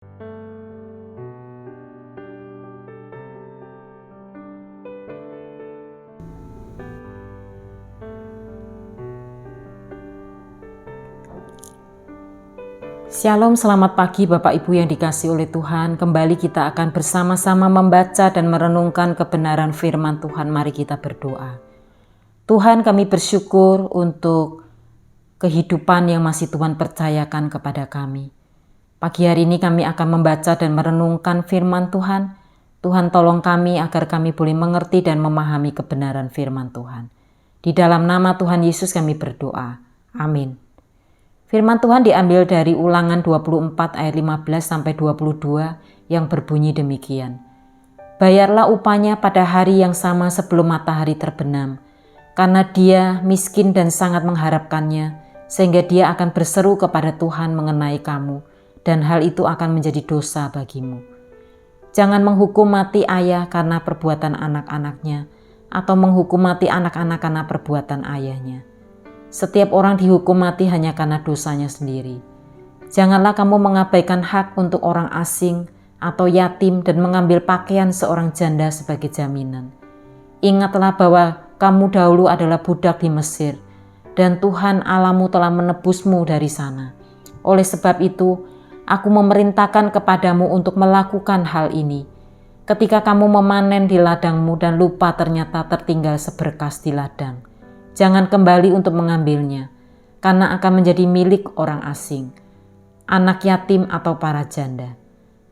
Shalom, selamat pagi Bapak Ibu yang dikasihi oleh Tuhan. Kembali kita akan bersama-sama membaca dan merenungkan kebenaran firman Tuhan. Mari kita berdoa. Tuhan, kami bersyukur untuk kehidupan yang masih Tuhan percayakan kepada kami. Pagi hari ini kami akan membaca dan merenungkan firman Tuhan. Tuhan, tolong kami agar kami boleh mengerti dan memahami kebenaran firman Tuhan. Di dalam nama Tuhan Yesus kami berdoa. Amin. Firman Tuhan diambil dari Ulangan 24 ayat 15-22 yang berbunyi demikian. Bayarlah upahnya pada hari yang sama sebelum matahari terbenam, karena dia miskin dan sangat mengharapkannya, sehingga dia akan berseru kepada Tuhan mengenai kamu, dan hal itu akan menjadi dosa bagimu. Jangan menghukum mati ayah karena perbuatan anak-anaknya, atau menghukum mati anak-anak karena perbuatan ayahnya. Setiap orang dihukum mati hanya karena dosanya sendiri. Janganlah kamu mengabaikan hak untuk orang asing atau yatim dan mengambil pakaian seorang janda sebagai jaminan. Ingatlah bahwa kamu dahulu adalah budak di Mesir, dan Tuhan Allahmu telah menebusmu dari sana. Oleh sebab itu, aku memerintahkan kepadamu untuk melakukan hal ini. Ketika kamu memanen di ladangmu dan lupa ternyata tertinggal seberkas di ladang, jangan kembali untuk mengambilnya, karena akan menjadi milik orang asing, anak yatim atau para janda.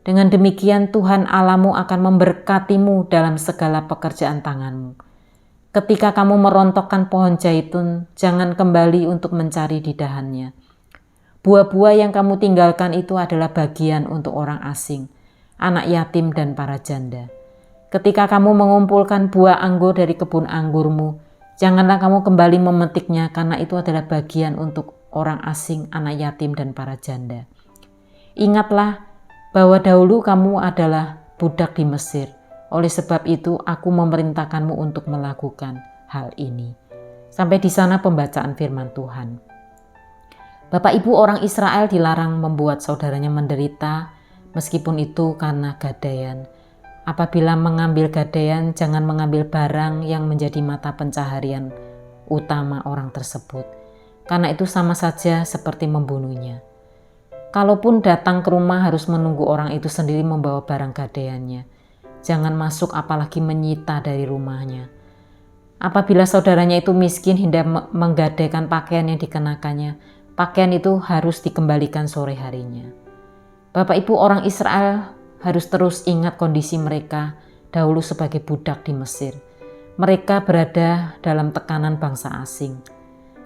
Dengan demikian Tuhan Allahmu akan memberkatimu dalam segala pekerjaan tanganmu. Ketika kamu merontokkan pohon zaitun, jangan kembali untuk mencari di dahannya. Buah-buah yang kamu tinggalkan itu adalah bagian untuk orang asing, anak yatim dan para janda. Ketika kamu mengumpulkan buah anggur dari kebun anggurmu, janganlah kamu kembali memetiknya, karena itu adalah bagian untuk orang asing, anak yatim, dan para janda. Ingatlah bahwa dahulu kamu adalah budak di Mesir. Oleh sebab itu, aku memerintahkanmu untuk melakukan hal ini. Sampai di sana pembacaan firman Tuhan. Bapak Ibu, orang Israel dilarang membuat saudaranya menderita, meskipun itu karena gadaian. Apabila mengambil gadaian, jangan mengambil barang yang menjadi mata pencaharian utama orang tersebut, karena itu sama saja seperti membunuhnya. Kalaupun datang ke rumah, harus menunggu orang itu sendiri membawa barang gadaiannya. Jangan masuk apalagi menyita dari rumahnya. Apabila saudaranya itu miskin hendak menggadaikan pakaian yang dikenakannya, pakaian itu harus dikembalikan sore harinya. Bapak Ibu, orang Israel harus terus ingat kondisi mereka dahulu sebagai budak di Mesir. Mereka berada dalam tekanan bangsa asing.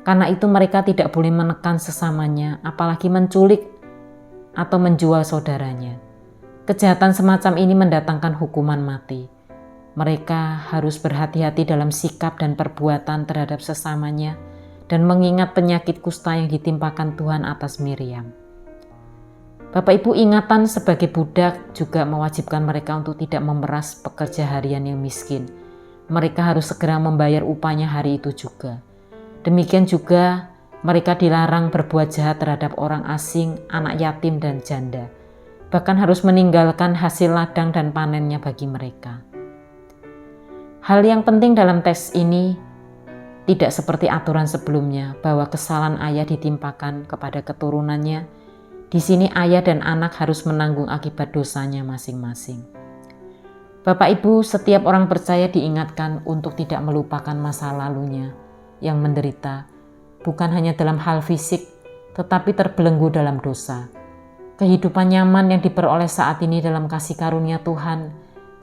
Karena itu mereka tidak boleh menekan sesamanya, apalagi menculik atau menjual saudaranya. Kejahatan semacam ini mendatangkan hukuman mati. Mereka harus berhati-hati dalam sikap dan perbuatan terhadap sesamanya dan mengingat penyakit kusta yang ditimpakan Tuhan atas Miriam. Bapak Ibu, ingatan sebagai budak juga mewajibkan mereka untuk tidak memeras pekerja harian yang miskin. Mereka harus segera membayar upahnya hari itu juga. Demikian juga mereka dilarang berbuat jahat terhadap orang asing, anak yatim dan janda. Bahkan harus meninggalkan hasil ladang dan panennya bagi mereka. Hal yang penting dalam teks ini tidak seperti aturan sebelumnya bahwa kesalahan ayah ditimpakan kepada keturunannya. Di sini ayah dan anak harus menanggung akibat dosanya masing-masing. Bapak Ibu, setiap orang percaya diingatkan untuk tidak melupakan masa lalunya yang menderita, bukan hanya dalam hal fisik, tetapi terbelenggu dalam dosa. Kehidupan nyaman yang diperoleh saat ini dalam kasih karunia Tuhan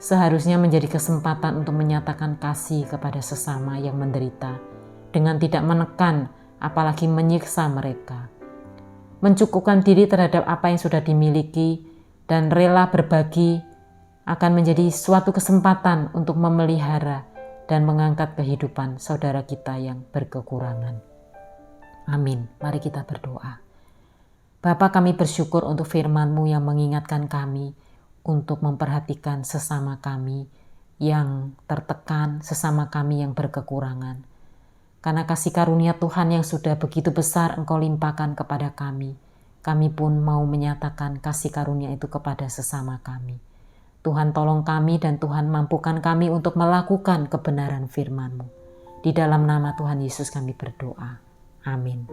seharusnya menjadi kesempatan untuk menyatakan kasih kepada sesama yang menderita, dengan tidak menekan apalagi menyiksa mereka. Mencukupkan diri terhadap apa yang sudah dimiliki dan rela berbagi akan menjadi suatu kesempatan untuk memelihara dan mengangkat kehidupan saudara kita yang berkekurangan. Amin. Mari kita berdoa. Bapa, kami bersyukur untuk firman-Mu yang mengingatkan kami untuk memperhatikan sesama kami yang tertekan, sesama kami yang berkekurangan. Karena kasih karunia Tuhan yang sudah begitu besar Engkau limpahkan kepada kami, kami pun mau menyatakan kasih karunia itu kepada sesama kami. Tuhan tolong kami dan Tuhan mampukan kami untuk melakukan kebenaran firman-Mu. Di dalam nama Tuhan Yesus kami berdoa. Amin.